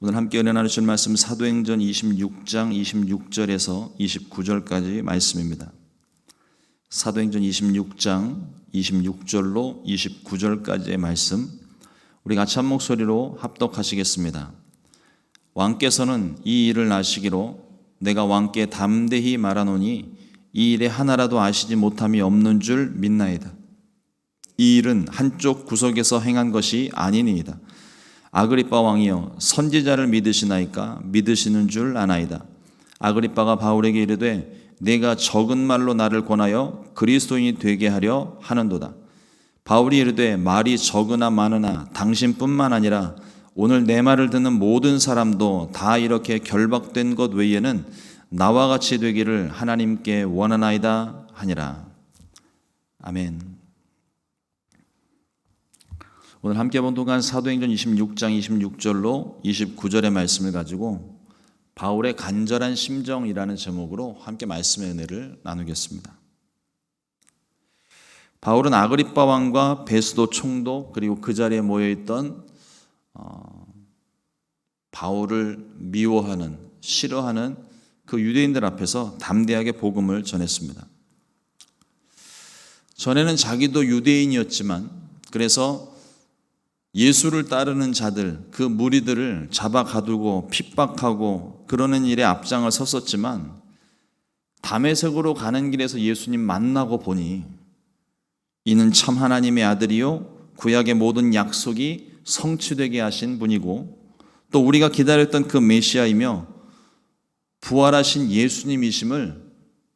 오늘 함께 은혜 나누실 말씀 사도행전 26장 26절에서 29절까지 말씀입니다. 사도행전 26장 26절로 29절까지의 말씀, 우리 같이 한 목소리로 합독하시겠습니다. 왕께서는 이 일을 아시기로 내가 왕께 담대히 말하노니 이 일에 하나라도 아시지 못함이 없는 줄 믿나이다. 이 일은 한쪽 구석에서 행한 것이 아니니이다. 아그리빠 왕이여, 선지자를 믿으시나이까? 믿으시는 줄 아나이다. 아그리빠가 바울에게 이르되 내가 적은 말로 나를 권하여 그리스도인이 되게 하려 하는도다. 바울이 이르되 말이 적으나 많으나 당신뿐만 아니라 오늘 내 말을 듣는 모든 사람도 다 이렇게 결박된 것 외에는 나와 같이 되기를 하나님께 원하나이다 하니라. 아멘. 오늘 함께 본 동안 사도행전 26장 26절로 29절의 말씀을 가지고 바울의 간절한 심정이라는 제목으로 함께 말씀의 은혜를 나누겠습니다. 바울은 아그리빠 왕과 베스도 총독 그리고 그 자리에 모여있던 바울을 미워하는, 싫어하는 그 유대인들 앞에서 담대하게 복음을 전했습니다. 전에는 자기도 유대인이었지만 그래서 예수를 따르는 자들, 그 무리들을 잡아 가두고 핍박하고 그러는 일에 앞장을 섰었지만 다메섹으로 가는 길에서 예수님 만나고 보니 이는 참 하나님의 아들이요 구약의 모든 약속이 성취되게 하신 분이고 또 우리가 기다렸던 그 메시아이며 부활하신 예수님이심을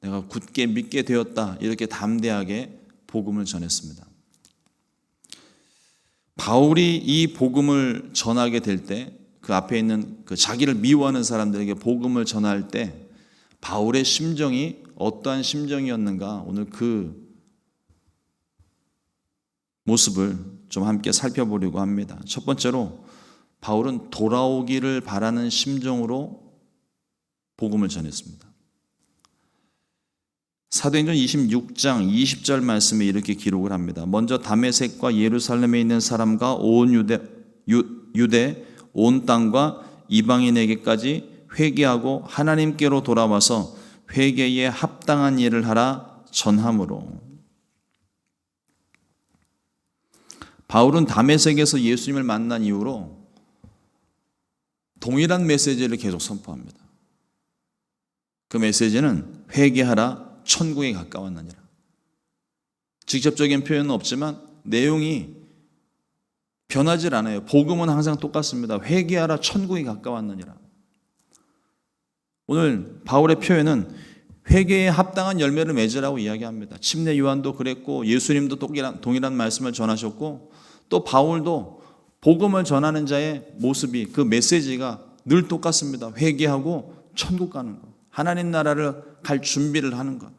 내가 굳게 믿게 되었다. 이렇게 담대하게 복음을 전했습니다. 바울이 이 복음을 전하게 될 때 그 앞에 있는 그 자기를 미워하는 사람들에게 복음을 전할 때 바울의 심정이 어떠한 심정이었는가, 오늘 그 모습을 좀 함께 살펴보려고 합니다. 첫 번째로 바울은 돌아오기를 바라는 심정으로 복음을 전했습니다. 사도행전 26장 20절 말씀에 이렇게 기록을 합니다. 먼저 다메섹과 예루살렘에 있는 사람과 온 유대 온 땅과 이방인에게까지 회개하고 하나님께로 돌아와서 회개에 합당한 일을 하라 전함으로. 바울은 다메섹에서 예수님을 만난 이후로 동일한 메시지를 계속 선포합니다. 그 메시지는 회개하라, 천국에 가까웠느니라. 직접적인 표현은 없지만 내용이 변하질 않아요. 복음은 항상 똑같습니다. 회개하라, 천국에 가까웠느니라. 오늘 바울의 표현은 회개에 합당한 열매를 맺으라고 이야기합니다. 침례 요한도 그랬고 예수님도 동일한 말씀을 전하셨고 또 바울도 복음을 전하는 자의 모습이, 그 메시지가 늘 똑같습니다. 회개하고 천국 가는 것, 하나님 나라를 갈 준비를 하는 것.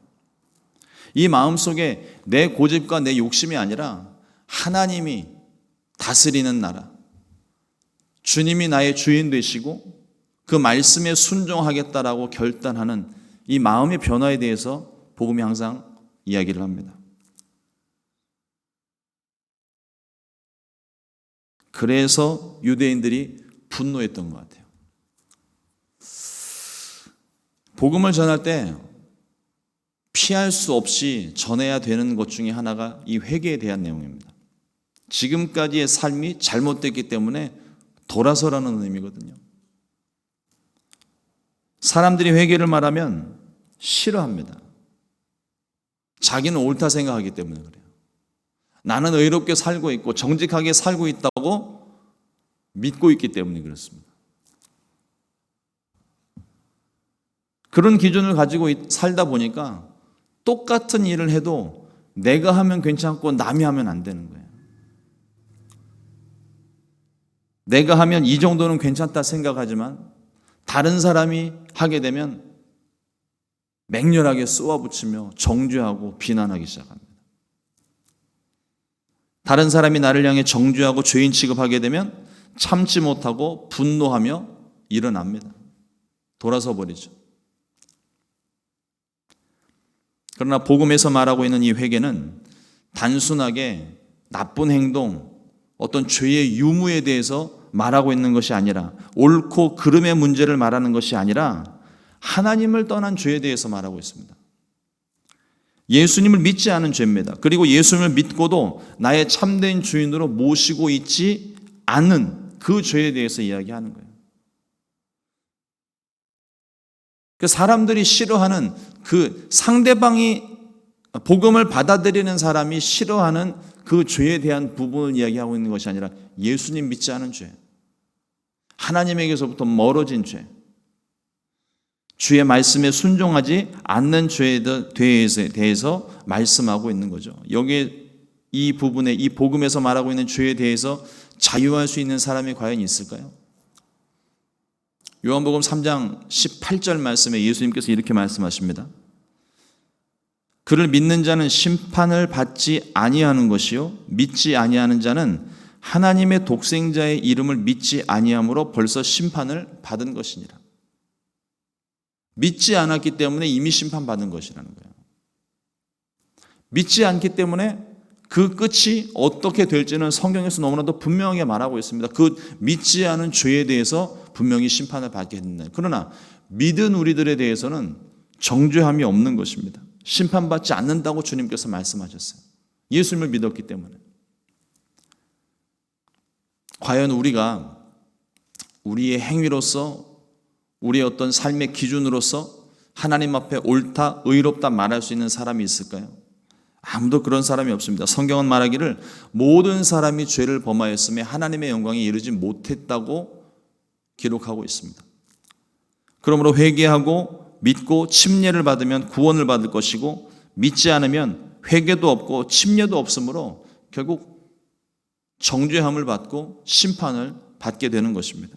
이 마음속에 내 고집과 내 욕심이 아니라 하나님이 다스리는 나라, 주님이 나의 주인 되시고 그 말씀에 순종하겠다라고 결단하는 이 마음의 변화에 대해서 복음이 항상 이야기를 합니다. 그래서 유대인들이 분노했던 것 같아요. 복음을 전할 때 피할 수 없이 전해야 되는 것 중에 하나가 이 회개에 대한 내용입니다. 지금까지의 삶이 잘못됐기 때문에 돌아서라는 의미거든요. 사람들이 회개를 말하면 싫어합니다. 자기는 옳다 생각하기 때문에 그래요. 나는 의롭게 살고 있고 정직하게 살고 있다고 믿고 있기 때문에 그렇습니다. 그런 기준을 가지고 살다 보니까 똑같은 일을 해도 내가 하면 괜찮고 남이 하면 안 되는 거예요. 내가 하면 이 정도는 괜찮다 생각하지만 다른 사람이 하게 되면 맹렬하게 쏘아붙이며 정죄하고 비난하기 시작합니다. 다른 사람이 나를 향해 정죄하고 죄인 취급하게 되면 참지 못하고 분노하며 일어납니다. 돌아서 버리죠. 그러나 복음에서 말하고 있는 이 회개는 단순하게 나쁜 행동, 어떤 죄의 유무에 대해서 말하고 있는 것이 아니라, 옳고 그름의 문제를 말하는 것이 아니라 하나님을 떠난 죄에 대해서 말하고 있습니다. 예수님을 믿지 않은 죄입니다. 그리고 예수님을 믿고도 나의 참된 주인으로 모시고 있지 않은 그 죄에 대해서 이야기하는 거예요. 그 사람들이 싫어하는, 그 상대방이 복음을 받아들이는 사람이 싫어하는 그 죄에 대한 부분을 이야기하고 있는 것이 아니라 예수님 믿지 않은 죄, 하나님에게서부터 멀어진 죄, 주의 말씀에 순종하지 않는 죄에 대해서 말씀하고 있는 거죠. 여기에 이 부분에, 이 복음에서 말하고 있는 죄에 대해서 자유할 수 있는 사람이 과연 있을까요? 요한복음 3장 18절 말씀에 예수님께서 이렇게 말씀하십니다. 그를 믿는 자는 심판을 받지 아니하는 것이요 믿지 아니하는 자는 하나님의 독생자의 이름을 믿지 아니함으로 벌써 심판을 받은 것이니라. 믿지 않았기 때문에 이미 심판받은 것이라는 거예요. 믿지 않기 때문에 그 끝이 어떻게 될지는 성경에서 너무나도 분명하게 말하고 있습니다. 그 믿지 않은 죄에 대해서 분명히 심판을 받게 된다. 그러나 믿은 우리들에 대해서는 정죄함이 없는 것입니다. 심판받지 않는다고 주님께서 말씀하셨어요. 예수님을 믿었기 때문에. 과연 우리가 우리의 행위로서, 우리의 어떤 삶의 기준으로서 하나님 앞에 옳다, 의롭다 말할 수 있는 사람이 있을까요? 아무도 그런 사람이 없습니다. 성경은 말하기를 모든 사람이 죄를 범하였음에 하나님의 영광에 이르지 못했다고 기록하고 있습니다. 그러므로 회개하고 믿고 침례를 받으면 구원을 받을 것이고, 믿지 않으면 회개도 없고 침례도 없으므로 결국 정죄함을 받고 심판을 받게 되는 것입니다.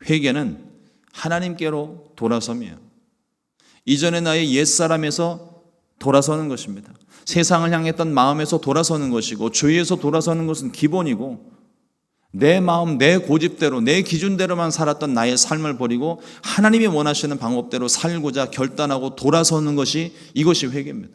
회개는 하나님께로 돌아섬이에요. 이전의 나의 옛사람에서 돌아서는 것입니다. 세상을 향했던 마음에서 돌아서는 것이고, 죄에서 돌아서는 것은 기본이고, 내 마음, 내 고집대로, 내 기준대로만 살았던 나의 삶을 버리고 하나님이 원하시는 방법대로 살고자 결단하고 돌아서는 것이, 이것이 회개입니다.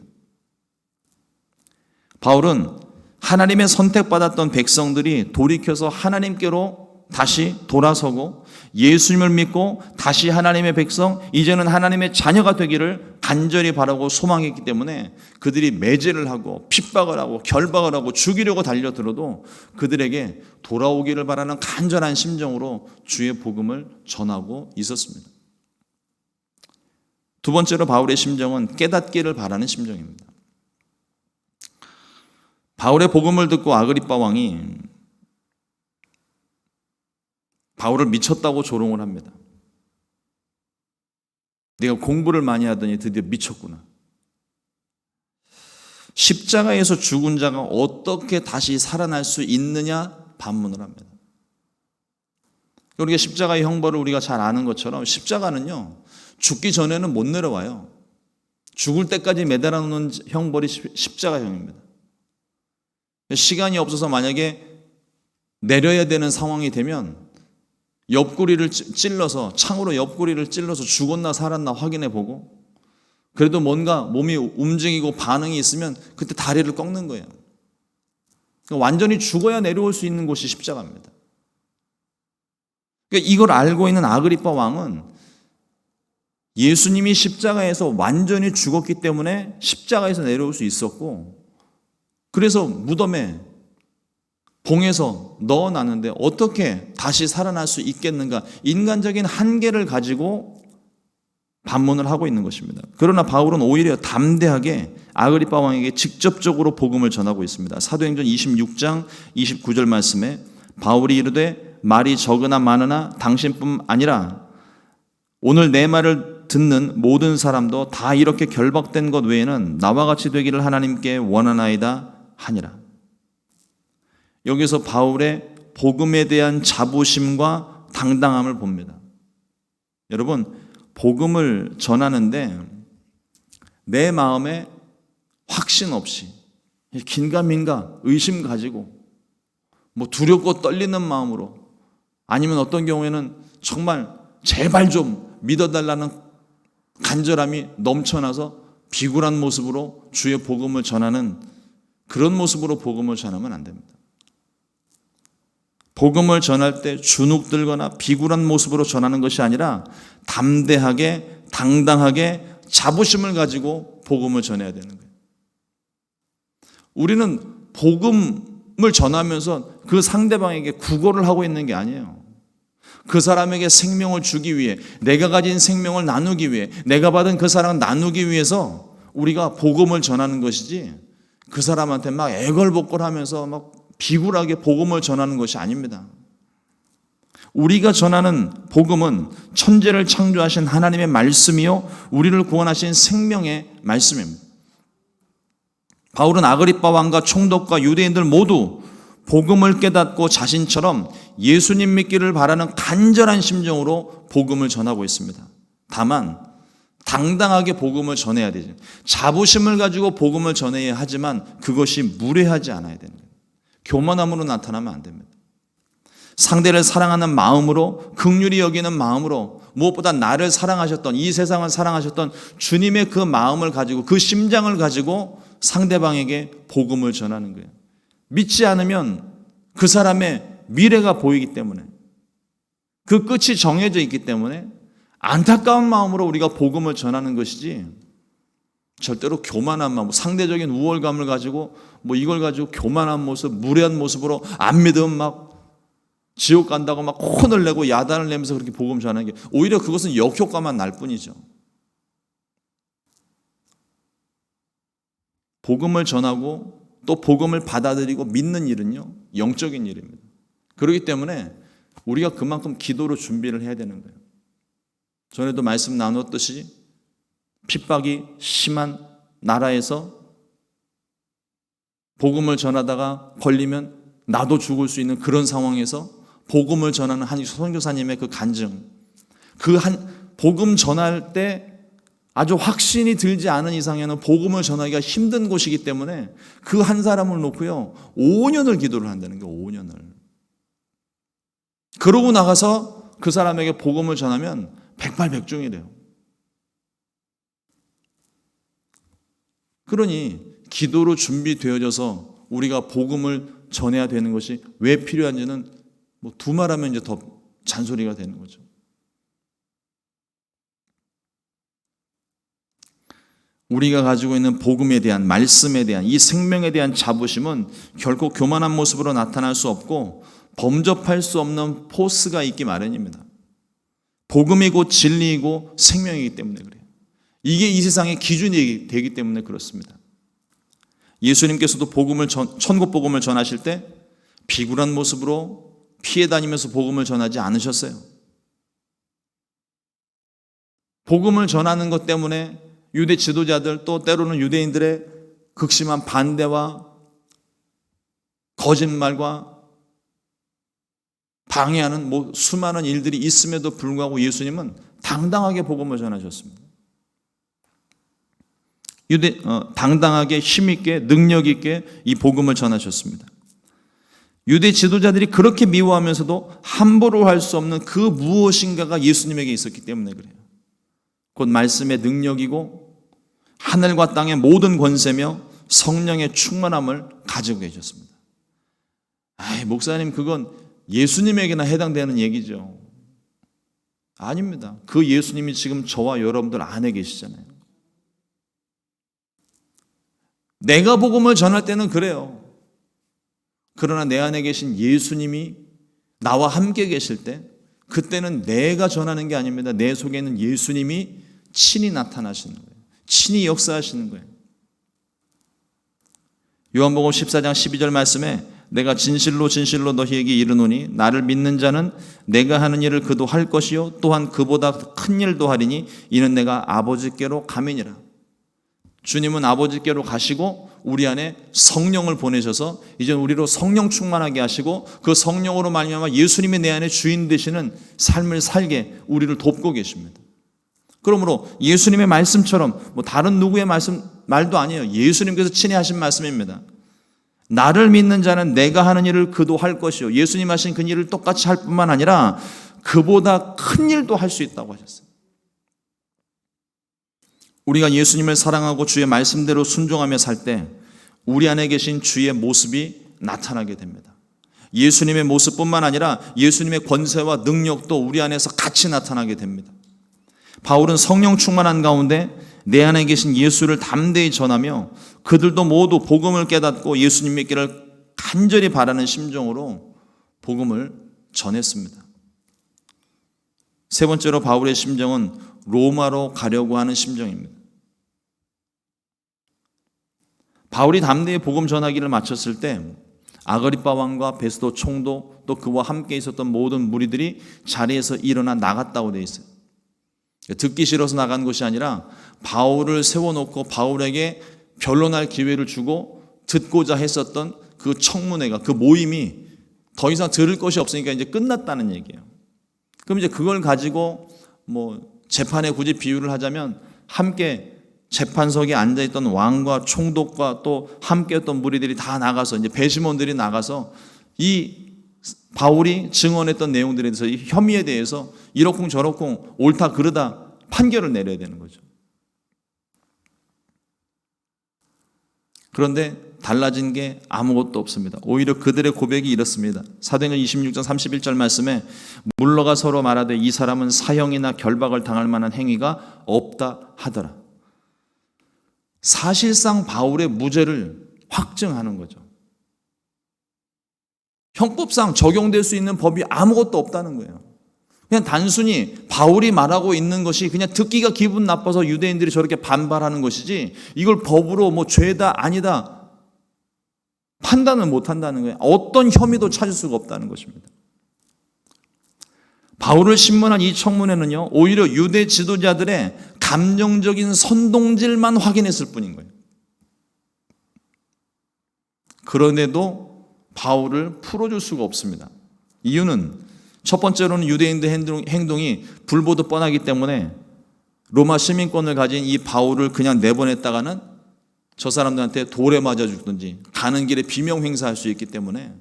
바울은 하나님의 선택받았던 백성들이 돌이켜서 하나님께로 다시 돌아서고 예수님을 믿고 다시 하나님의 백성, 이제는 하나님의 자녀가 되기를 간절히 바라고 소망했기 때문에 그들이 매질을 하고 핍박을 하고 결박을 하고 죽이려고 달려들어도 그들에게 돌아오기를 바라는 간절한 심정으로 주의 복음을 전하고 있었습니다. 두 번째로 바울의 심정은 깨닫기를 바라는 심정입니다. 바울의 복음을 듣고 아그리빠 왕이 바울을 미쳤다고 조롱을 합니다. 네가 공부를 많이 하더니 드디어 미쳤구나. 십자가에서 죽은 자가 어떻게 다시 살아날 수 있느냐 반문을 합니다. 우리가 십자가의 형벌을 우리가 잘 아는 것처럼 십자가는요, 죽기 전에는 못 내려와요. 죽을 때까지 매달아 놓는 형벌이 십자가형입니다. 시간이 없어서 만약에 내려야 되는 상황이 되면 옆구리를 찔러서, 창으로 옆구리를 찔러서 죽었나 살았나 확인해 보고, 그래도 뭔가 몸이 움직이고 반응이 있으면 그때 다리를 꺾는 거예요. 완전히 죽어야 내려올 수 있는 곳이 십자가입니다. 그러니까 이걸 알고 있는 아그리빠 왕은 예수님이 십자가에서 완전히 죽었기 때문에 십자가에서 내려올 수 있었고, 그래서 무덤에 봉에서 넣어놨는데 어떻게 다시 살아날 수 있겠는가, 인간적인 한계를 가지고 반문을 하고 있는 것입니다. 그러나 바울은 오히려 담대하게 아그리빠 왕에게 직접적으로 복음을 전하고 있습니다. 사도행전 26장 29절 말씀에 바울이 이르되 말이 적으나 많으나 당신뿐 아니라 오늘 내 말을 듣는 모든 사람도 다 이렇게 결박된 것 외에는 나와 같이 되기를 하나님께 원하나이다 하니라. 여기서 바울의 복음에 대한 자부심과 당당함을 봅니다. 여러분, 복음을 전하는데 내 마음에 확신 없이 긴가민가 의심 가지고 두렵고 떨리는 마음으로, 아니면 어떤 경우에는 정말 제발 좀 믿어달라는 간절함이 넘쳐나서 비굴한 모습으로 주의 복음을 전하는 그런 모습으로 복음을 전하면 안 됩니다. 복음을 전할 때 주눅들거나 비굴한 모습으로 전하는 것이 아니라 담대하게, 당당하게 자부심을 가지고 복음을 전해야 되는 거예요. 우리는 복음을 전하면서 그 상대방에게 구걸을 하고 있는 게 아니에요. 그 사람에게 생명을 주기 위해, 내가 가진 생명을 나누기 위해, 내가 받은 그 사랑을 나누기 위해서 우리가 복음을 전하는 것이지, 그 사람한테 막 애걸복걸하면서 막 비굴하게 복음을 전하는 것이 아닙니다. 우리가 전하는 복음은 천지를 창조하신 하나님의 말씀이요 우리를 구원하신 생명의 말씀입니다. 바울은 아그리빠 왕과 총독과 유대인들 모두 복음을 깨닫고 자신처럼 예수님 믿기를 바라는 간절한 심정으로 복음을 전하고 있습니다. 다만 당당하게 복음을 전해야 되죠. 자부심을 가지고 복음을 전해야 하지만 그것이 무례하지 않아야 됩니다. 교만함으로 나타나면 안 됩니다. 상대를 사랑하는 마음으로, 긍휼히 여기는 마음으로, 무엇보다 나를 사랑하셨던, 이 세상을 사랑하셨던 주님의 그 마음을 가지고, 그 심장을 가지고 상대방에게 복음을 전하는 거예요. 믿지 않으면 그 사람의 미래가 보이기 때문에, 그 끝이 정해져 있기 때문에 안타까운 마음으로 우리가 복음을 전하는 것이지, 절대로 교만한 마음, 상대적인 우월감을 가지고 이걸 가지고 교만한 모습, 무례한 모습으로 안 믿으면 막 지옥 간다고 막 혼을 내고 야단을 내면서 그렇게 복음 전하는 게, 오히려 그것은 역효과만 날 뿐이죠. 복음을 전하고 또 복음을 받아들이고 믿는 일은요, 영적인 일입니다. 그렇기 때문에 우리가 그만큼 기도로 준비를 해야 되는 거예요. 전에도 말씀 나눴듯이 핍박이 심한 나라에서 복음을 전하다가 걸리면 나도 죽을 수 있는 그런 상황에서 복음을 전하는 한 선교사님의 그 간증, 복음 전할 때 아주 확신이 들지 않은 이상에는 복음을 전하기가 힘든 곳이기 때문에 그 한 사람을 놓고요 5년을 기도를 한다는 거예요. 5년을. 그러고 나가서 그 사람에게 복음을 전하면 백발백중이래요. 그러니 기도로 준비되어져서 우리가 복음을 전해야 되는 것이 왜 필요한지는 두 말하면 이제 더 잔소리가 되는 거죠. 우리가 가지고 있는 복음에 대한, 말씀에 대한, 이 생명에 대한 자부심은 결코 교만한 모습으로 나타날 수 없고 범접할 수 없는 포스가 있기 마련입니다. 복음이 곧 진리이고 생명이기 때문에 그래요. 이게 이 세상의 기준이 되기 때문에 그렇습니다. 예수님께서도 천국 복음을 전하실 때 비굴한 모습으로 피해 다니면서 복음을 전하지 않으셨어요. 복음을 전하는 것 때문에 유대 지도자들, 또 때로는 유대인들의 극심한 반대와 거짓말과 방해하는 수많은 일들이 있음에도 불구하고 예수님은 당당하게 복음을 전하셨습니다. 당당하게, 힘있게, 능력있게 이 복음을 전하셨습니다. 유대 지도자들이 그렇게 미워하면서도 함부로 할 수 없는 그 무엇인가가 예수님에게 있었기 때문에 그래요. 곧 말씀의 능력이고 하늘과 땅의 모든 권세며 성령의 충만함을 가지고 계셨습니다. 목사님, 그건 예수님에게나 해당되는 얘기죠. 아닙니다. 그 예수님이 지금 저와 여러분들 안에 계시잖아요. 내가 복음을 전할 때는 그래요. 그러나 내 안에 계신 예수님이 나와 함께 계실 때, 그때는 내가 전하는 게 아닙니다. 내 속에 있는 예수님이 친히 나타나시는 거예요. 친히 역사하시는 거예요. 요한복음 14장 12절 말씀에 내가 진실로 진실로 너희에게 이르노니 나를 믿는 자는 내가 하는 일을 그도 할 것이요 또한 그보다 큰 일도 하리니 이는 내가 아버지께로 감이니라. 주님은 아버지께로 가시고 우리 안에 성령을 보내셔서 이제 우리로 성령 충만하게 하시고 그 성령으로 말미암아 예수님이 내 안에 주인 되시는 삶을 살게 우리를 돕고 계십니다. 그러므로 예수님의 말씀처럼 다른 누구의 말도 아니에요. 예수님께서 친히 하신 말씀입니다. 나를 믿는 자는 내가 하는 일을 그도 할 것이요. 예수님 하신 그 일을 똑같이 할 뿐만 아니라 그보다 큰 일도 할 수 있다고 하셨어요. 우리가 예수님을 사랑하고 주의 말씀대로 순종하며 살 때 우리 안에 계신 주의 모습이 나타나게 됩니다. 예수님의 모습뿐만 아니라 예수님의 권세와 능력도 우리 안에서 같이 나타나게 됩니다. 바울은 성령 충만한 가운데 내 안에 계신 예수를 담대히 전하며 그들도 모두 복음을 깨닫고 예수님 믿기를 간절히 바라는 심정으로 복음을 전했습니다. 세 번째로 바울의 심정은 로마로 가려고 하는 심정입니다. 바울이 담대히 복음 전하기를 마쳤을 때 아그리빠 왕과 베스도 총독 또 그와 함께 있었던 모든 무리들이 자리에서 일어나 나갔다고 되어 있어요. 듣기 싫어서 나간 것이 아니라 바울을 세워놓고 바울에게 변론할 기회를 주고 듣고자 했었던 그 청문회가, 그 모임이 더 이상 들을 것이 없으니까 이제 끝났다는 얘기예요. 그럼 이제 그걸 가지고 재판에 굳이 비유를 하자면 함께 재판석에 앉아있던 왕과 총독과 또 함께했던 무리들이 다 나가서 이제 배심원들이 나가서 이 바울이 증언했던 내용들에 대해서, 이 혐의에 대해서 이러쿵 저러쿵 옳다 그르다 판결을 내려야 되는 거죠. 그런데 달라진 게 아무것도 없습니다. 오히려 그들의 고백이 이렇습니다. 사도행전 26장 31절 말씀에 물러가 서로 말하되 이 사람은 사형이나 결박을 당할 만한 행위가 없다 하더라. 사실상 바울의 무죄를 확증하는 거죠. 형법상 적용될 수 있는 법이 아무것도 없다는 거예요. 그냥 단순히 바울이 말하고 있는 것이 그냥 듣기가 기분 나빠서 유대인들이 저렇게 반발하는 것이지 이걸 법으로 죄다 아니다 판단을 못한다는 거예요. 어떤 혐의도 찾을 수가 없다는 것입니다. 바울을 신문한 이 청문회는요, 오히려 유대 지도자들의 감정적인 선동질만 확인했을 뿐인 거예요. 그런데도 바울을 풀어줄 수가 없습니다. 이유는 첫 번째로는 유대인들 행동이 불보듯 뻔하기 때문에 로마 시민권을 가진 이 바울을 그냥 내보냈다가는 저 사람들한테 돌에 맞아 죽든지 가는 길에 비명 행사할 수 있기 때문에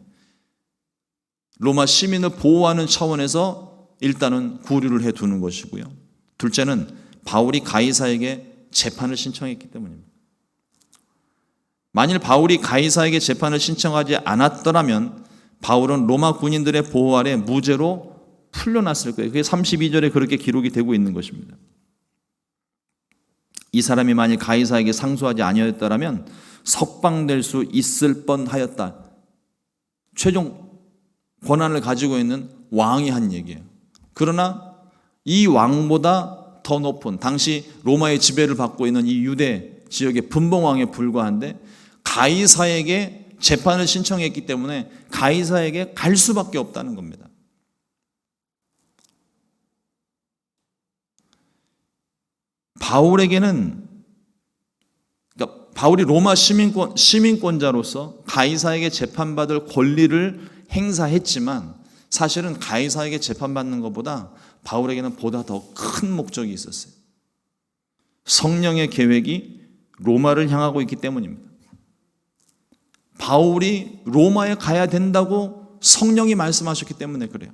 로마 시민을 보호하는 차원에서 일단은 구류를 해두는 것이고요. 둘째는 바울이 가이사에게 재판을 신청했기 때문입니다. 만일 바울이 가이사에게 재판을 신청하지 않았더라면 바울은 로마 군인들의 보호 아래 무죄로 풀려났을 거예요. 그게 32절에 그렇게 기록이 되고 있는 것입니다. 이 사람이 만일 가이사에게 상소하지 아니었더라면 석방될 수 있을 뻔하였다. 최종 권한을 가지고 있는 왕이 한 얘기예요. 그러나 이 왕보다 더 높은 당시 로마의 지배를 받고 있는 이 유대 지역의 분봉왕에 불과한데 가이사에게 재판을 신청했기 때문에 가이사에게 갈 수밖에 없다는 겁니다. 바울에게는, 그러니까 바울이 로마 시민권자로서 가이사에게 재판받을 권리를 행사했지만 사실은 가이사에게 재판받는 것보다 바울에게는 보다 더 큰 목적이 있었어요. 성령의 계획이 로마를 향하고 있기 때문입니다. 바울이 로마에 가야 된다고 성령이 말씀하셨기 때문에 그래요.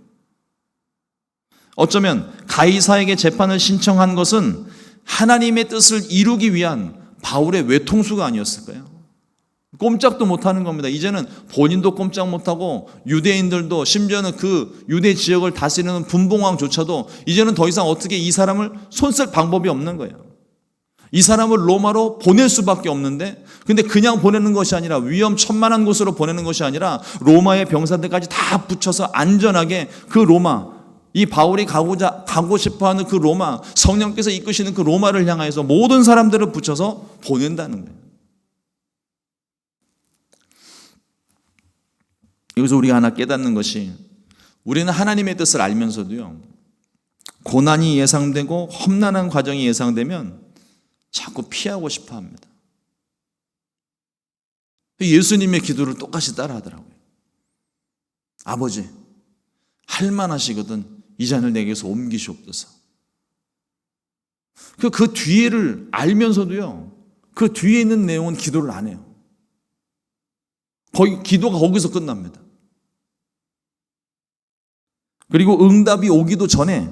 어쩌면 가이사에게 재판을 신청한 것은 하나님의 뜻을 이루기 위한 바울의 외통수가 아니었을까요? 꼼짝도 못하는 겁니다. 이제는 본인도 꼼짝 못하고 유대인들도 심지어는 그 유대 지역을 다스리는 분봉왕조차도 이제는 더 이상 어떻게 이 사람을 손쓸 방법이 없는 거예요. 이 사람을 로마로 보낼 수밖에 없는데, 근데 그냥 보내는 것이 아니라 위험천만한 곳으로 보내는 것이 아니라 로마의 병사들까지 다 붙여서 안전하게 그 로마, 이 바울이 가고 싶어하는 그 로마, 성령께서 이끄시는 그 로마를 향해서 모든 사람들을 붙여서 보낸다는 거예요. 여기서 우리가 하나 깨닫는 것이, 우리는 하나님의 뜻을 알면서도요, 고난이 예상되고 험난한 과정이 예상되면 자꾸 피하고 싶어 합니다. 예수님의 기도를 똑같이 따라 하더라고요. 아버지, 할만하시거든 이 잔을 내게서 옮기시옵소서. 그 뒤에를 알면서도요, 그 뒤에 있는 내용은 기도를 안 해요. 기도가 거기서 끝납니다. 그리고 응답이 오기도 전에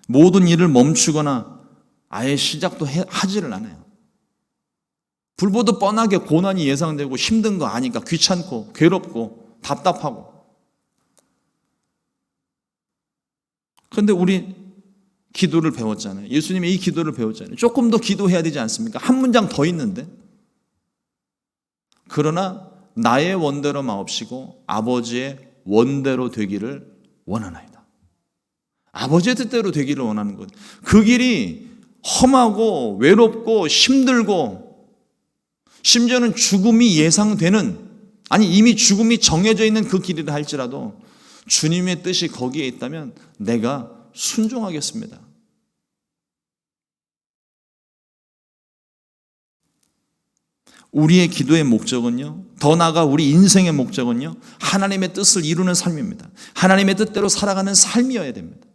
모든 일을 멈추거나 아예 시작도 하지를 않아요. 불보듯 뻔하게 고난이 예상되고 힘든 거 아니까 귀찮고 괴롭고 답답하고 그런데 우리 기도를 배웠잖아요. 예수님의 이 기도를 배웠잖아요. 조금 더 기도해야 되지 않습니까? 한 문장 더 있는데. 그러나 나의 원대로 마옵시고 아버지의 원대로 되기를 원하나이다. 아버지의 뜻대로 되기를 원하는 것. 그 길이 험하고 외롭고 힘들고 심지어는 죽음이 예상되는, 아니 이미 죽음이 정해져 있는 그 길이라 할지라도 주님의 뜻이 거기에 있다면 내가 순종하겠습니다. 우리의 기도의 목적은요, 더 나아가 우리 인생의 목적은요, 하나님의 뜻을 이루는 삶입니다. 하나님의 뜻대로 살아가는 삶이어야 됩니다.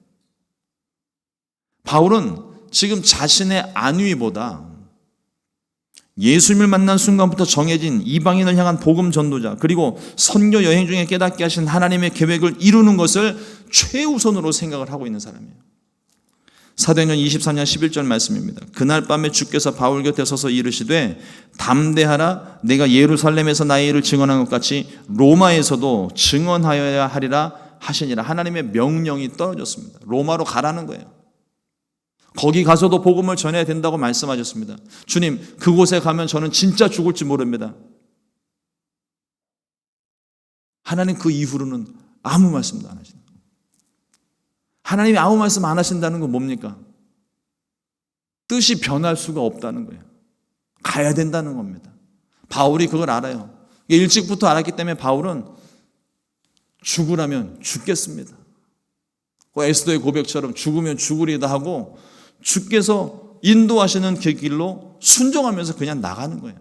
바울은 지금 자신의 안위보다 예수님을 만난 순간부터 정해진 이방인을 향한 복음 전도자, 그리고 선교 여행 중에 깨닫게 하신 하나님의 계획을 이루는 것을 최우선으로 생각을 하고 있는 사람이에요. 사도행전 24년 11절 말씀입니다. 그날 밤에 주께서 바울 곁에 서서 이르시되 담대하라, 내가 예루살렘에서 나의 일을 증언한 것 같이 로마에서도 증언하여야 하리라 하시니라. 하나님의 명령이 떨어졌습니다. 로마로 가라는 거예요. 거기 가서도 복음을 전해야 된다고 말씀하셨습니다. 주님, 그곳에 가면 저는 진짜 죽을지 모릅니다. 하나님 그 이후로는 아무 말씀도 안 하신다. 하나님이 아무 말씀 안 하신다는 건 뭡니까? 뜻이 변할 수가 없다는 거예요. 가야 된다는 겁니다. 바울이 그걸 알아요. 일찍부터 알았기 때문에 바울은 죽으라면 죽겠습니다. 에스더의 고백처럼 죽으면 죽으리다 하고 주께서 인도하시는 그 길로 순종하면서 그냥 나가는 거예요.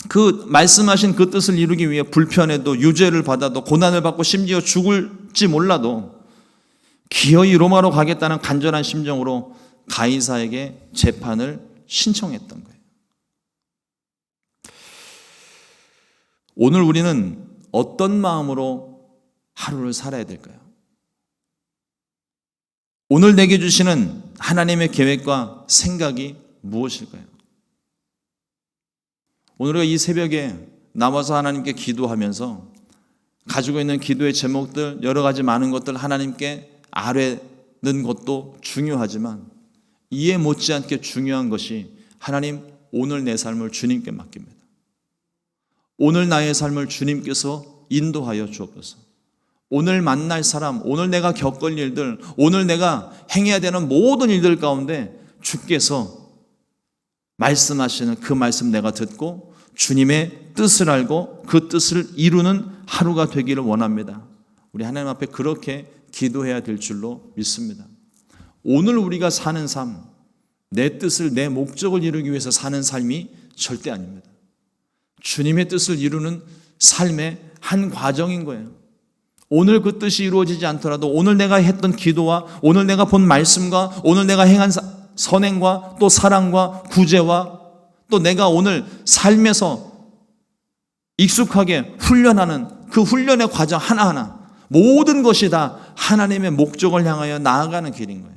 그 말씀하신 그 뜻을 이루기 위해 불편해도 유죄를 받아도 고난을 받고 심지어 죽을지 몰라도 기어이 로마로 가겠다는 간절한 심정으로 가이사에게 재판을 신청했던 거예요. 오늘 우리는 어떤 마음으로 하루를 살아야 될까요? 오늘 내게 주시는 하나님의 계획과 생각이 무엇일까요? 오늘 우리가 이 새벽에 나와서 하나님께 기도하면서 가지고 있는 기도의 제목들, 여러 가지 많은 것들 하나님께 아뢰는 것도 중요하지만 이에 못지않게 중요한 것이 하나님, 오늘 내 삶을 주님께 맡깁니다. 오늘 나의 삶을 주님께서 인도하여 주옵소서. 오늘 만날 사람, 오늘 내가 겪을 일들, 오늘 내가 행해야 되는 모든 일들 가운데 주께서 말씀하시는 그 말씀 내가 듣고 주님의 뜻을 알고 그 뜻을 이루는 하루가 되기를 원합니다. 우리 하나님 앞에 그렇게 기도해야 될 줄로 믿습니다. 오늘 우리가 사는 삶, 내 뜻을, 내 목적을 이루기 위해서 사는 삶이 절대 아닙니다. 주님의 뜻을 이루는 삶의 한 과정인 거예요. 오늘 그 뜻이 이루어지지 않더라도 오늘 내가 했던 기도와 오늘 내가 본 말씀과 오늘 내가 행한 선행과 또 사랑과 구제와 또 내가 오늘 삶에서 익숙하게 훈련하는 그 훈련의 과정 하나하나, 모든 것이 다 하나님의 목적을 향하여 나아가는 길인 거예요.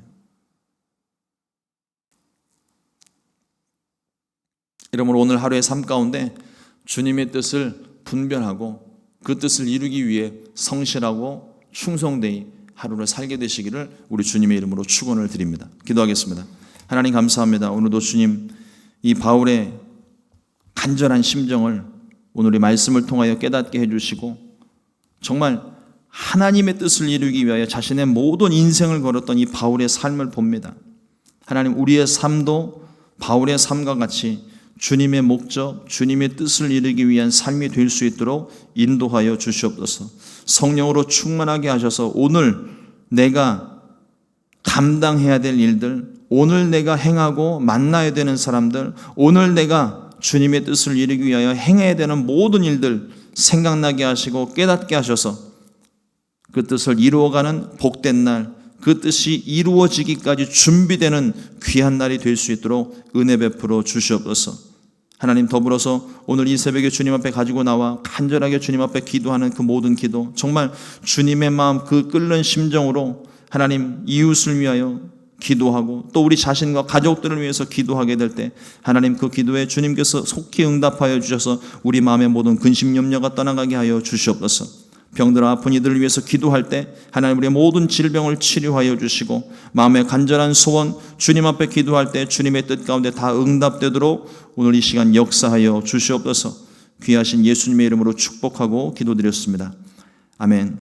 이러므로 오늘 하루의 삶 가운데 주님의 뜻을 분별하고 그 뜻을 이루기 위해 성실하고 충성되이 하루를 살게 되시기를 우리 주님의 이름으로 축원을 드립니다. 기도하겠습니다. 하나님 감사합니다. 오늘도 주님, 이 바울의 간절한 심정을 오늘 이 말씀을 통하여 깨닫게 해주시고 정말 하나님의 뜻을 이루기 위하여 자신의 모든 인생을 걸었던 이 바울의 삶을 봅니다. 하나님, 우리의 삶도 바울의 삶과 같이 주님의 목적, 주님의 뜻을 이루기 위한 삶이 될 수 있도록 인도하여 주시옵소서. 성령으로 충만하게 하셔서 오늘 내가 감당해야 될 일들, 오늘 내가 행하고 만나야 되는 사람들, 오늘 내가 주님의 뜻을 이루기 위하여 행해야 되는 모든 일들 생각나게 하시고 깨닫게 하셔서 그 뜻을 이루어가는 복된 날, 그 뜻이 이루어지기까지 준비되는 귀한 날이 될 수 있도록 은혜 베풀어 주시옵소서. 하나님, 더불어서 오늘 이 새벽에 주님 앞에 가지고 나와 간절하게 주님 앞에 기도하는 그 모든 기도, 정말 주님의 마음 그 끓는 심정으로 하나님 이웃을 위하여 기도하고 또 우리 자신과 가족들을 위해서 기도하게 될 때 하나님 그 기도에 주님께서 속히 응답하여 주셔서 우리 마음의 모든 근심 염려가 떠나가게 하여 주시옵소서. 병들어 아픈 이들을 위해서 기도할 때 하나님 우리의 모든 질병을 치료하여 주시고 마음의 간절한 소원 주님 앞에 기도할 때 주님의 뜻 가운데 다 응답되도록 오늘 이 시간 역사하여 주시옵소서. 귀하신 예수님의 이름으로 축복하고 기도드렸습니다. 아멘.